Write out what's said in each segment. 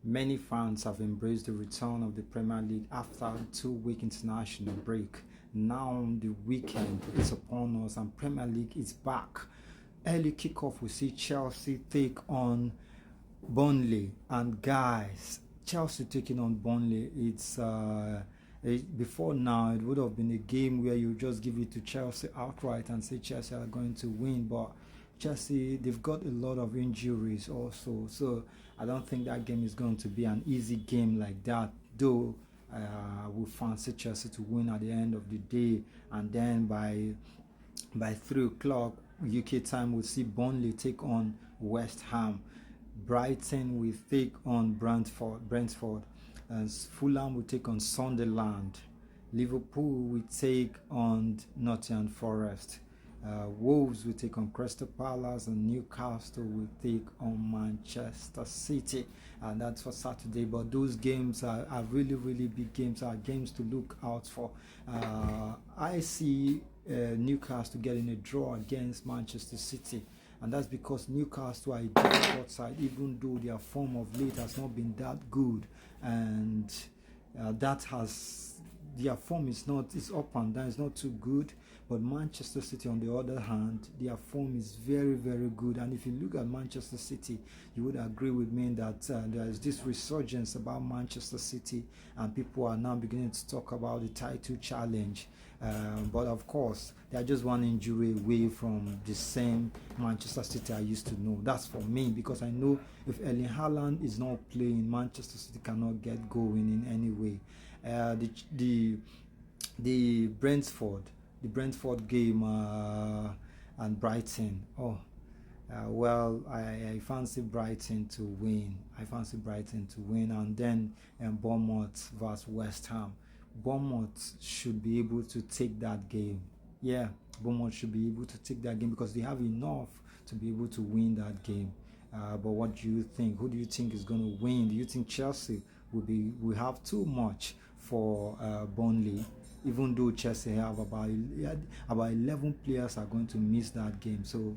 Many fans have embraced the return of the Premier League after a 2 week international break. Now the weekend is upon us and Premier League is back. Early kickoff will see Chelsea take on Burnley, and guys, Chelsea taking on Burnley. Before now it would have been a game where you just give it to Chelsea outright and say Chelsea are going to win, but Chelsea, they've got a lot of injuries also, so I don't think that game is going to be an easy game like that, though. We fancy Chelsea to win at the end of the day, and then by 3 o'clock UK time we'll see Burnley take on West Ham. Brighton will take on Brentford, and Fulham will take on Sunderland. Liverpool will take on Nottingham Forest. Wolves will take on Crystal Palace, and Newcastle will take on Manchester City, and that's for Saturday. But those games are really, really big games, are games to look out for. I see Newcastle getting a draw against Manchester City, and that's because Newcastle are a difficult side, even though their form of late has not been that good, and their form is up and down, it's not too good. But Manchester City, on the other hand, their form is very, very good. And if you look at Manchester City, you would agree with me that there is this resurgence about Manchester City, and people are now beginning to talk about the title challenge. But of course, they are just one injury away from the same Manchester City I used to know. That's for me, because I know if Erling Haaland is not playing, Manchester City cannot get going in any way. The Brentford game and Brighton. I fancy Brighton to win. And then Bournemouth versus West Ham. Bournemouth should be able to take that game. Yeah, Bournemouth should be able to take that game because they have enough to be able to win that game. But what do you think? Who do you think is going to win? Do you think Chelsea will have too much for Burnley? Even though Chelsea have about 11 players are going to miss that game. So,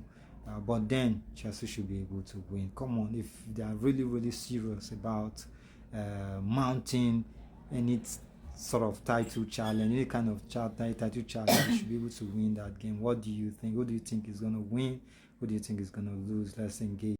but then Chelsea should be able to win. Come on, if they are really, really serious about mounting any sort of title challenge, any kind of title challenge, they should be able to win that game. What do you think? Who do you think is going to win? Who do you think is going to lose? Let's engage.